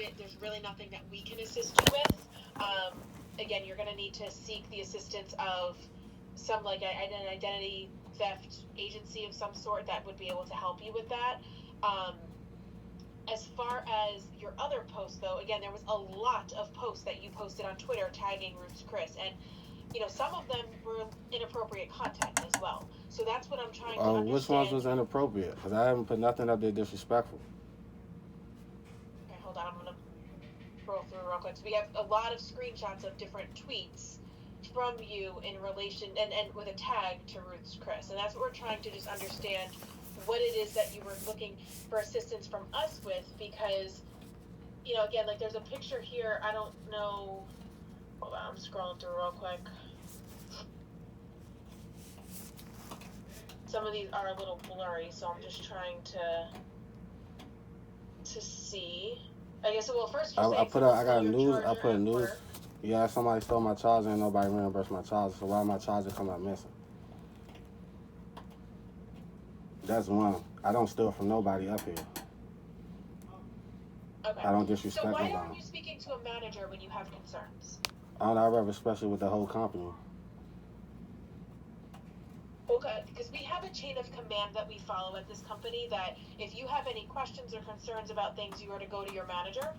it. There's really nothing that we can assist you with. Again, you're going to need to seek the assistance of some like an identity theft agency of some sort that would be able to help you with that. As far as your other posts, though, again, there was a lot of posts that you posted on Twitter tagging Roots Chris, and some of them were inappropriate content as well. So that's what I'm trying to understand. Which ones was inappropriate? Because I haven't put nothing up there disrespectful. Okay, hold on. I'm going to scroll through real quick. So we have a lot of screenshots of different tweets from you in relation and with a tag to Roots Chris. And that's what we're trying to just understand what it is that you were looking for assistance from us with, because, again, like there's a picture here. I don't know. Hold on, I'm scrolling through real quick. Some of these are a little blurry, so I'm just trying to see. I guess, well, first you I put a news. Yeah, somebody stole my charger and nobody reimbursed my charger, so why my charger come out missing? That's one. I don't steal from nobody up here. Okay. I don't disrespect nobody. So why aren't you speaking to a manager when you have concerns? I have especially with the whole company. Okay, because we have a chain of command that we follow at this company that if you have any questions or concerns about things, you are to go to your manager,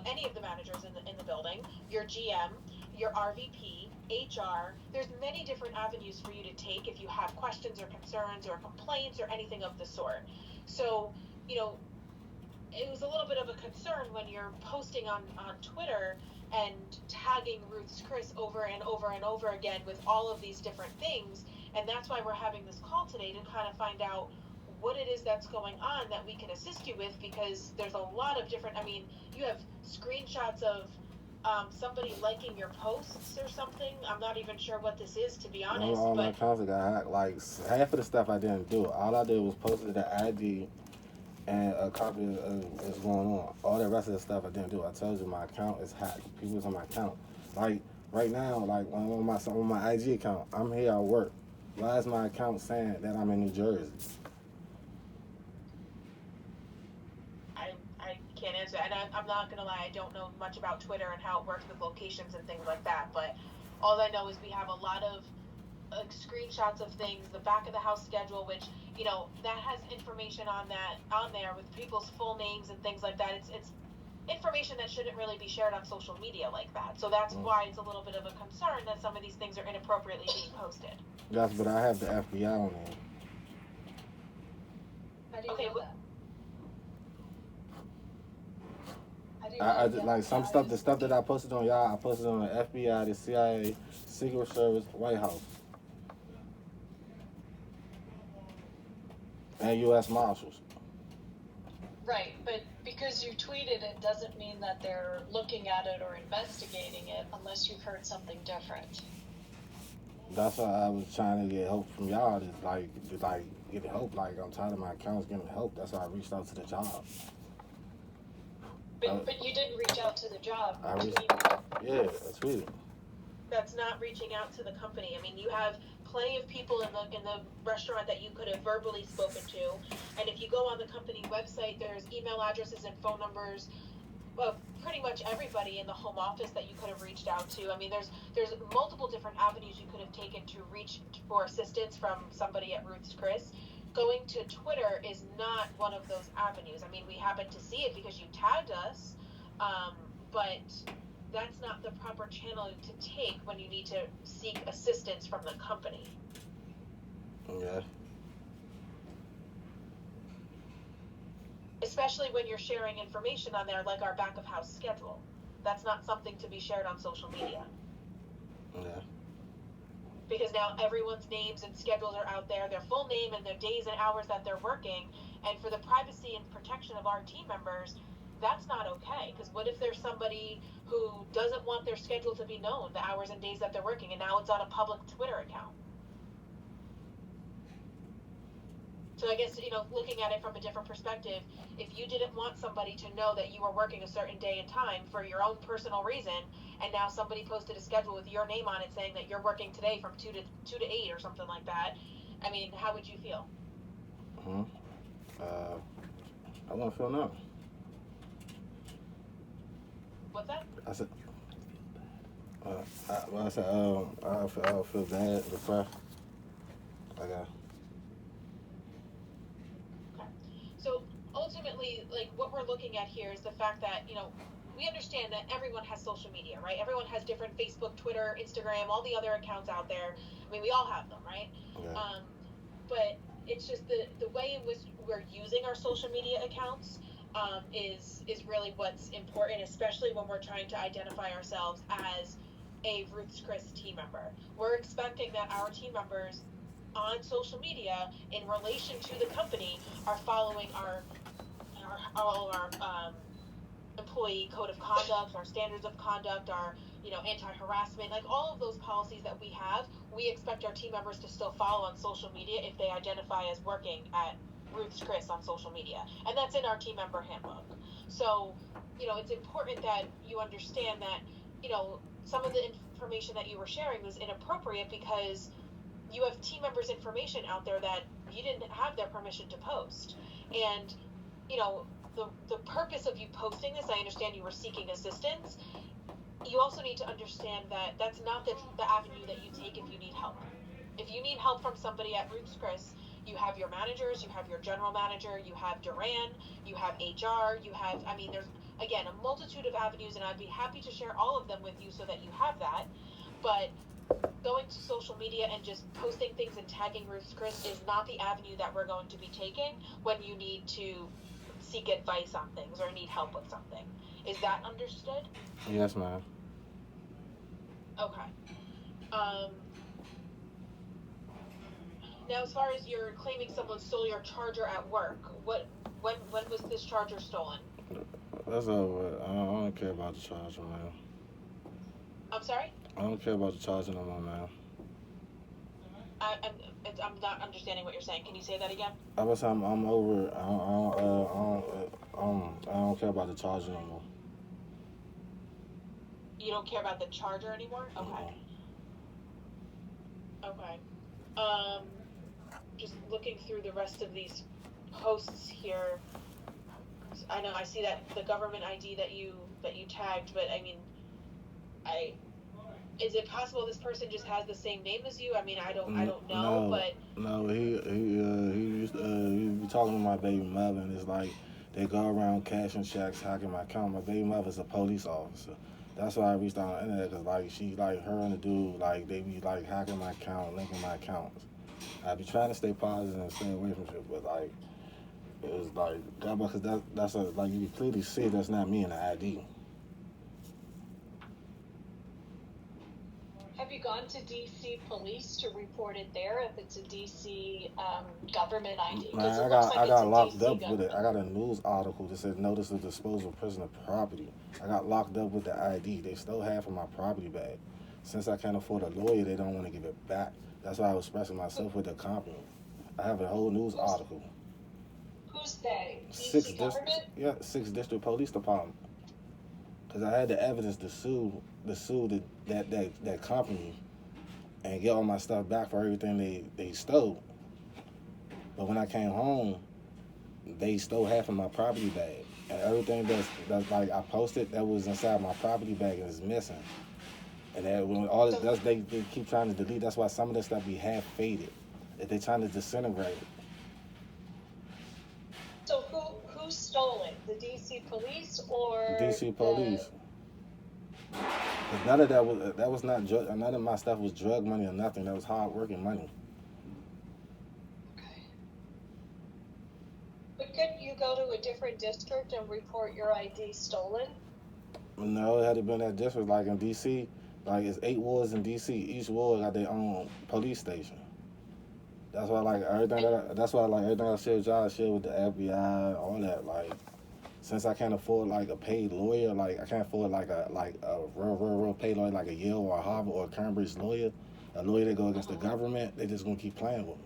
any of the managers in the building, your GM, your RVP, HR. There's many different avenues for you to take if you have questions or concerns or complaints or anything of the sort. So, it was a little bit of a concern when you're posting on Twitter and tagging Roots Chris over and over and over again with all of these different things. And that's why we're having this call today to kind of find out what it is that's going on that we can assist you with, because there's a lot of different, you have screenshots of somebody liking your posts or something. I'm not even sure what this is, to be honest. All my accounts got hacked. Like, half of the stuff I didn't do. All I did was posted the ID and a copy of what's going on. All the rest of the stuff I didn't do. I told you my account is hacked. People's on my account. Like, right now, like on my IG account, I'm here at work. Why is my account saying that I'm in New Jersey? I can't answer. And I'm not going to lie, I don't know much about Twitter and how it works with locations and things like that. But all I know is we have a lot of screenshots of things, the back of the house schedule, which, that has information on there with people's full names and things like that. It's information that shouldn't really be shared on social media like that. So that's why it's a little bit of a concern that some of these things are inappropriately being posted. Yes, but I have the FBI on there. How do you know that? I just, like some stuff, the stuff that I posted on y'all, I posted on the FBI, the CIA, Secret Service, White House, and U.S. Marshals. Right, but because you tweeted it doesn't mean that they're looking at it or investigating it unless you've heard something different. That's why I was trying to get help from y'all, to get help. Like, I'm tired of my accounts getting help. That's why I reached out to the job. But you didn't reach out to the job. I tweeted. That's not reaching out to the company. You have plenty of people in the restaurant that you could have verbally spoken to, and if you go on the company website, there's email addresses and phone numbers of pretty much everybody in the home office that you could have reached out to. There's multiple different avenues you could have taken to reach for assistance from somebody at Roots Chris. Going to Twitter is not one of those avenues. We happened to see it because you tagged us, but that's not the proper channel to take when you need to seek assistance from the company. Yeah. Especially when you're sharing information on there like our back of house schedule. That's not something to be shared on social media. Yeah. Because now everyone's names and schedules are out there, their full name and their days and hours that they're working, and for the privacy and protection of our team members, that's not okay. Because what if there's somebody who doesn't want their schedule to be known, the hours and days that they're working, and now it's on a public Twitter account? So I guess, looking at it from a different perspective, if you didn't want somebody to know that you were working a certain day and time for your own personal reason, and now somebody posted a schedule with your name on it saying that you're working today from 2 to 8 or something like that, how would you feel? I wouldn't feel nothing. What's that? I said, I feel bad, depressed. Like, Okay. So ultimately, like what we're looking at here is the fact that, we understand that everyone has social media, right? Everyone has different Facebook, Twitter, Instagram, all the other accounts out there. I mean, we all have them, right? yeah. But it's just the way in which we're using our social media accounts is really what's important, especially when we're trying to identify ourselves as a Ruth's Chris team member. We're expecting that our team members on social media in relation to the company are following all of our employee code of conduct, our standards of conduct, our anti-harassment, like all of those policies that we have. We expect our team members to still follow on social media if they identify as working at Ruth's Chris on social media, and that's in our team member handbook. So it's important that you understand that some of the information that you were sharing was inappropriate because you have team members' information out there that you didn't have their permission to post. And the purpose of you posting this, I understand you were seeking assistance. You also need to understand that that's not the avenue that you take if you need help. If you need help from somebody at Ruth's Chris, you have your managers, you have your general manager, you have Duran, you have HR, there's, again, a multitude of avenues, and I'd be happy to share all of them with you so that you have that. But going to social media and just posting things and tagging Ruth's Chris is not the avenue that we're going to be taking when you need to seek advice on things or need help with something. Is that understood? Yes, ma'am. Okay. Now, as far as you're claiming someone stole your charger at work, when was this charger stolen? That's over. I don't care about the charger, man. I'm sorry? I don't care about the charger no more, man. I'm not understanding what you're saying. Can you say that again? I was I'm over. I don't care about the charger no more. You don't care about the charger anymore? Okay. Okay. Just looking through the rest of these posts here. I know I see that the government ID that you tagged, but I mean, is it possible this person just has the same name as you? I mean, I don't know, no, but no, he used he be talking to my baby mother, and it's like they go around cashing checks, hacking my account. My baby mother's a police officer. That's why I reached out on the internet, because like she, like her and the dude, like they be like hacking my account, linking my accounts. I be trying to stay positive and stay away from shit, but like it was like God, because that's a, like you can clearly see that's not me in the ID. Have you gone to DC police to report it there if it's a DC government ID? Man, I got locked up with it. I got a news article that said notice of disposal of prisoner property. I got locked up with the ID. They stole half of my property back. Since I can't afford a lawyer, they don't want to give it back. That's why I was expressing myself with the company. I have a whole news article. Who's they? DC government? 6th District Police Department. Because I had the evidence to sue that company and get all my stuff back for everything they stole. But when I came home, they stole half of my property bag. And everything that's like I posted that was inside my property bag is missing. And that when all this, they keep trying to delete. That's why some of this stuff be half faded. If they're trying to disintegrate it. So who stole it? The DC police or DC police. None of that was not none of my stuff was drug money or nothing. That was hard working money. Okay. But couldn't you go to a different district and report your ID stolen? No, it had to been that district. Like in DC, like it's 8 wards in DC. Each ward got their own police station. That's why everything I share with y'all, I share with the FBI, all that. Like, since I can't afford like a paid lawyer, like I can't afford like a real paid lawyer like a Yale or a Harvard or a Cambridge lawyer, a lawyer that go against the government, they just gonna keep playing with me.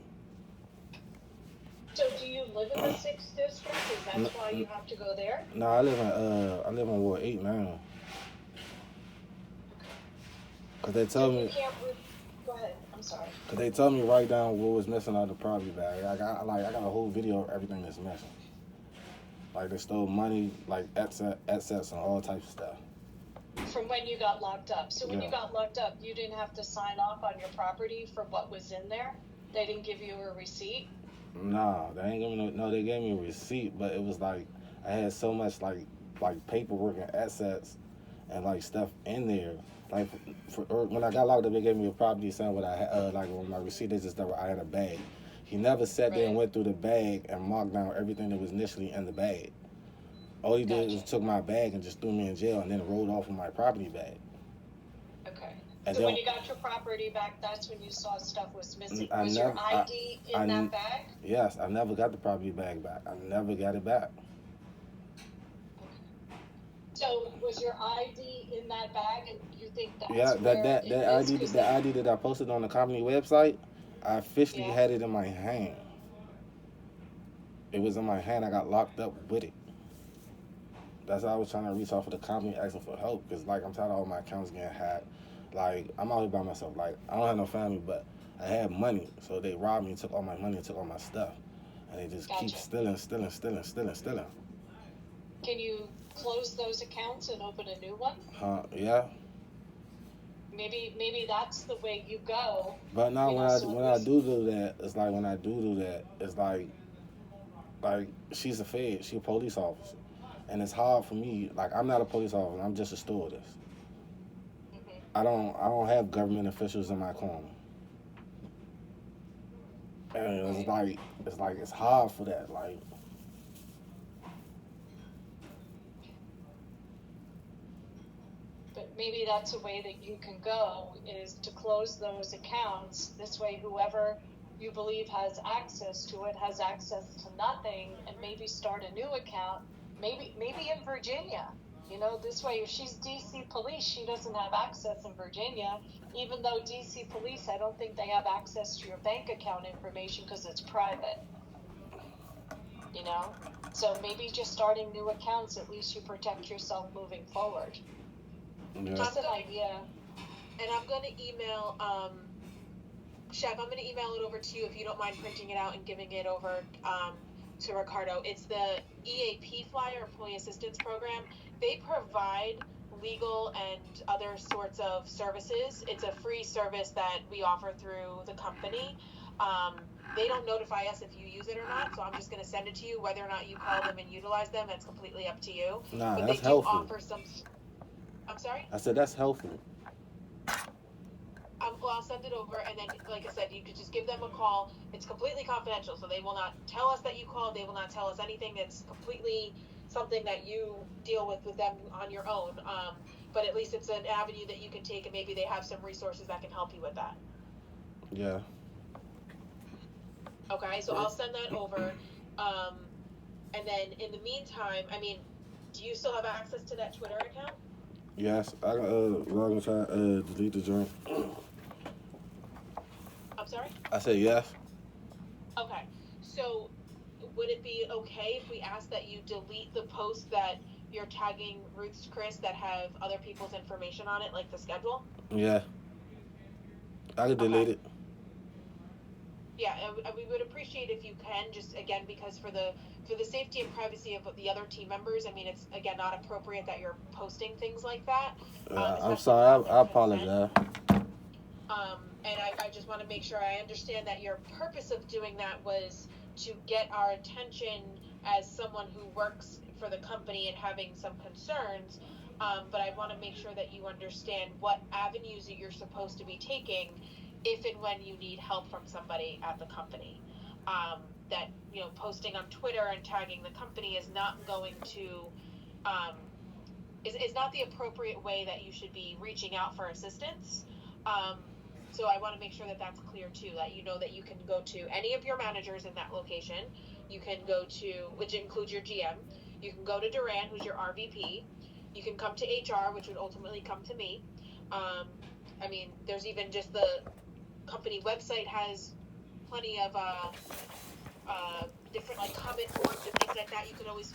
So do you live in the 6th district? Is that why you have to go there? No, I live in Ward 8 now. Cause they told me. Go ahead. I'm sorry. Cause they told me write down what was missing out of the property bag. I got a whole video of everything that's missing. Like they stole money, like assets and all types of stuff. from when you got locked up. So when Yeah. you got locked up, you didn't have to sign off on your property for what was in there? They didn't give you a receipt? Nah, they ain't give me no. They gave me a receipt, but it was like I had so much like paperwork and assets and like stuff in there. Like when I got locked up, they gave me a property saying what I had, like when my receipt is and stuff. I had a bag. He never sat there and Right. went through the bag and marked down everything that was initially in the bag. All he did was Gotcha. took my bag and just threw me in jail and then rolled off with my property bag. Okay. And So then when you got your property back, that's when you saw stuff was missing. I Was your never, ID in that bag? yes, I never got the property bag back. I never got it back. So was your ID in that bag, and you think that's Yeah, where that it that is? ID 'Cause that ID that I posted on the company website, I officially Yeah. had it in my hand. It was in my hand. I got locked up with it. That's why I was trying to reach out for the company asking for help because like I'm tired of all my accounts getting hacked. Like I'm out here by myself. Like I don't have no family, but I had money, so they robbed me, took all my money, and took all my stuff, and they just keep Gotcha. stealing. Can you close those accounts and open a new one? Yeah. Maybe that's the way you go. But now You when know, I so when at I least- do that, it's like when I do that, it's like she's a fed, she a police officer, and it's hard for me. Like I'm not a police officer, I'm just a stewardess. Mhm. I don't have government officials in my corner, and it's hard for that. Like But maybe that's a way that you can go, is to close those accounts. This way, whoever you believe has access to it has access to nothing, and maybe start a new account. Maybe in Virginia. You know, this way, if she's DC police, she doesn't have access in Virginia. Even though DC police, I don't think they have access to your bank account information because it's private. You know, so maybe just starting new accounts, at least you protect yourself moving forward. yeah, Just an idea. And I'm going to email, Chef, I'm going to email it over to you if you don't mind printing it out and giving it over to Ricardo. It's the EAP flyer, Employee Assistance Program. They provide legal and other sorts of services. It's a free service that we offer through the company. They don't notify us if you use it or not, so I'm just going to send it to you. Whether or not you call them and utilize them, that's completely up to you. nah, But that's they do helpful. offer some. I'm sorry? I said that's helpful. Well, I'll send it over, and then, like I said, you could just give them a call. It's completely confidential, so they will not tell us that you called. They will not tell us anything. It's completely something that you deal with them on your own. But at least it's an avenue that you can take, and maybe they have some resources that can help you with that. Yeah. Okay, so I'll send that over. And then in the meantime, I mean, do you still have access to that Twitter account? Yes, I log and try delete the joint. I'm sorry? I said yes. Okay, so would it be okay if we ask that you delete the post that you're tagging Ruth's Chris that have other people's information on it, like the schedule? Yeah. I could delete it. Yeah, and we would appreciate if you can, just again, because for the safety and privacy of the other team members, I mean, it's again not appropriate that you're posting things like that. I'm Especially sorry. without I their consent. apologize. And I just want to make sure I understand that your purpose of doing that was to get our attention as someone who works for the company and having some concerns. But I want to make sure that you understand what avenues that you're supposed to be taking if and when you need help from somebody at the company. That, you know, posting on Twitter and tagging the company is not going to, is not the appropriate way that you should be reaching out for assistance. So I want to make sure that that's clear too, that you know that you can go to any of your managers in that location. You can go to, which includes your GM. You can go to Duran, who's your RVP. You can come to HR, which would ultimately come to me. I mean, there's even just the company website has plenty of different like comment boards and things like that. You can always